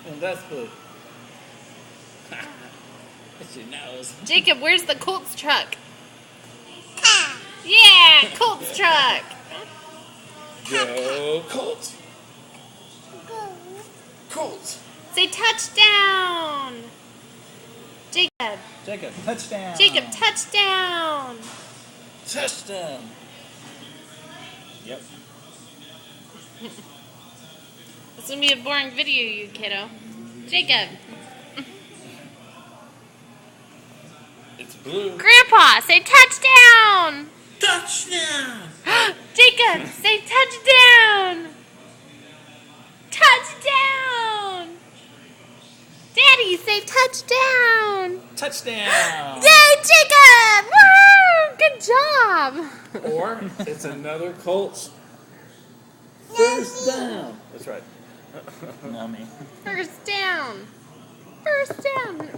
And that's blue. It's your nose. Jacob, where's the Colts truck? Yeah, Colts truck. Go Colts. Colts. Say touchdown. Jacob. Jacob, touchdown. Jacob, touchdown. Touchdown. Yep. This is gonna be a boring video, you kiddo. Jacob. It's blue. Grandpa, say touchdown. Touchdown. Jacob, say touchdown. Touchdown. Daddy, say touchdown. Touchdown. Yay, Jacob! Woo! Good job. Or it's another Colts. First down. That's right. No, me. First down. First down.